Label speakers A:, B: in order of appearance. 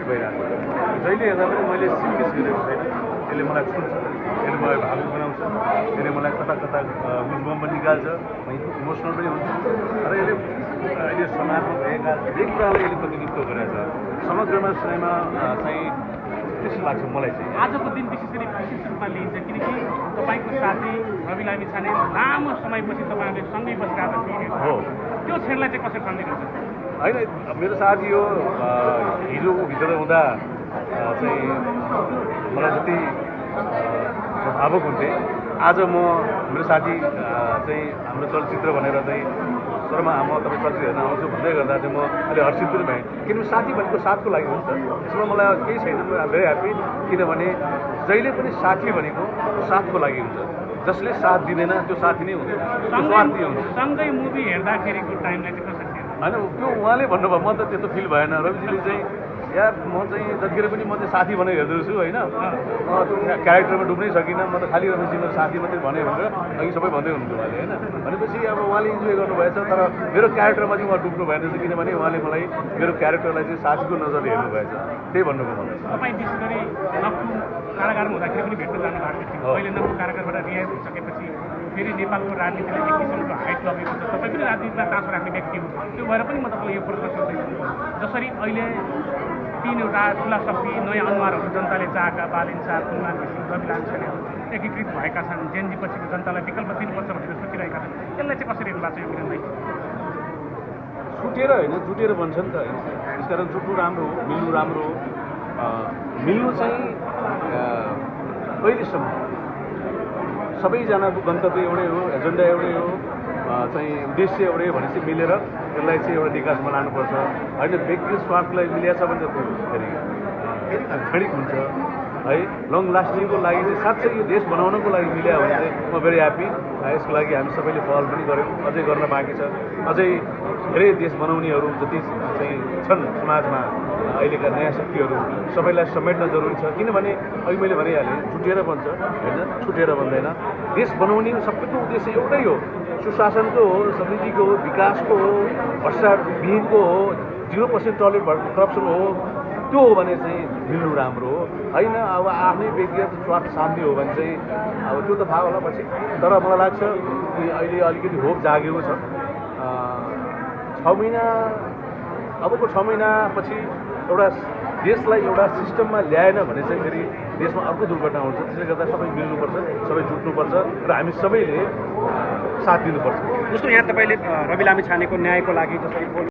A: भइरहेको छ। जहिले हेर्दा पनि मैले सिमिस गरेको छैन। यसले मलाई छुन्छ, यसले मलाई भावुक बनाउँछ, यसले मलाई कता कता गुजबम पनि निकाल्छ, म इमोसनल पनि हुन्छ र यसले अहिले समाजमा भएका धेरै कुरालाई यसले प्रतिनिधित्व गरेको छ। समग्रमा सिनेमा चाहिँ त्यस्तो लाग्छ मलाई चाहिँ।
B: आजको दिन विशेष रूपमा लिइन्छ किनकि तपाईँको साथी रवि लामिछाने लामो समयपछि तपाईँहरूले सँगै बसिरहेको थियो
A: हो,
B: त्यो क्षणलाई चाहिँ कसरी सम्झिनुहुन्छ?
A: होइन मेरो साथी हो, हिजो भित्र हुँदा चाहिँ मलाई जति भावुक हुन्थेँ, आज म मेरो साथी चाहिँ हाम्रो चलचित्र भनेर चाहिँ सरमा म तपाईँ चलचित्र हेर्न आउँछु भन्दै गर्दा चाहिँ म अहिले हर्षित पनि भएँ। किनभने साथी भनेको साथको लागि हुन्छ, त्यसमा मलाई केही छैन, म भेरी ह्याप्पी। किनभने जहिले पनि साथी भनेको साथको लागि हुन्छ, जसले साथ दिँदैन त्यो साथी नै हुँदैन, स्वार्थी हुन्छ।
B: सँगै मुभी हेर्दाखेरिको टाइमलाई चाहिँ कसरी थियो?
A: होइन त्यो उहाँले भन्नुभयो, म त त्यस्तो फिल भएन। रविजीले चाहिँ यार म चाहिँ जतिखेर पनि म चाहिँ साथी भनेर हेर्दैछु होइन, त्यो क्यारेक्टरमा डुब्नै सकिनँ, म त खालि रविजी मेरो साथी मात्रै भने भनेर अघि सबै भन्दै हुनुहुन्थ्यो उहाँले होइन। भनेपछि अब उहाँले इन्जोय गर्नुभएछ, तर मेरो क्यारेक्टरमा चाहिँ उहाँ डुब्नु भएन रहेछ, किनभने उहाँले मलाई मेरो क्यारेक्टरलाई चाहिँ साथीको नजरले हेर्नुभएछ, त्यही भन्नुभयो मलाई।
B: तपाईँ विशेष गरी नक्कु कारागारमा हुँदाखेरि पनि भेट्न जानु भएको थियो। अहिले नक्कु कारागारबाट रिहाई भइसकेपछि फेरि नेपालको राजनीतिले एक किसिमको हाइट लगेको छ। तपाईँ पनि राजनीतिमा चासो राख्ने व्यक्ति हो, त्यो भएर पनि म तपाईँलाई यो प्रश्न सोध्दैछु। जसरी अहिले 3वटा ठुला शक्ति नयाँ अनुहारहरू जनताले चाहेका बालिन शाह, कुलमान घिसिङ, रवि लामिछानेहरू एकीकृत भएका छन्। जेनजी पछिको जनतालाई विकल्प दिनुपर्छ भनेर सोचिरहेका छन्। यसलाई चाहिँ कसरी हेर्नु भएको छ यो किरणलाई?
A: छुटेर होइन, जुटेर भन्छ नि त होइन। त्यसकारण जुट्नु राम्रो हो, मिल्नु राम्रो हो। मिल्नु चाहिँ कहिलेसम्म सबैजनाको गन्तव्य एउटै हो, एजेन्डा एउटै हो, चाहिँ उद्देश्य एउटै भनेपछि मिलेर यसलाई चाहिँ एउटा विकासमा लानुपर्छ होइन। व्यक्ति स्वार्थलाई मिलेछ भने त फेरि क्षणिक हुन्छ है। लङ लास्टिङको लागि चाहिँ साँच्चै यो देश बनाउनको लागि मिल्यो भने चाहिँ म भेरी ह्याप्पी। यसको लागि हामी सबैले पहल पनि गऱ्यौँ, अझै गर्न बाँकी छ। अझै धेरै देश बनाउनेहरू जति चाहिँ छन् समाजमा अहिलेका नयाँ शक्तिहरू, सबैलाई समेट्न जरुरी छ। किनभने अघि मैले भनिहालेँ, जुटेर बन्छ होइन, छुटेर बन्दैन। देश बनाउने सबैको उद्देश्य एउटै हो, सुशासनको हो, समृद्धिको हो, विकासको हो, भ्रष्टाचारविहीनको हो, 0% टलरेट करप्सन हो। त्यो हो भने चाहिँ मिल्नु राम्रो हो होइन। अब आफ्नै व्यक्तिगत स्वार्थ साध्य हो भने चाहिँ अब त्यो त थाहा होला पछि। तर मलाई लाग्छ कि अहिले अलिकति होप जागेको छ। 6 महिना अबको 6 महिनापछि एउटा देशलाई एउटा सिस्टममा ल्याएन भने चाहिँ फेरि देशमा अर्को दुर्घटना हुन्छ। त्यसले गर्दा सबै मिल्नुपर्छ, सबै जुट्नुपर्छ र हामी सबैले साथ दिनुपर्छ।
C: जस्तो यहाँ तपाईँले रवि लामिछानेको न्यायको लागि जसरी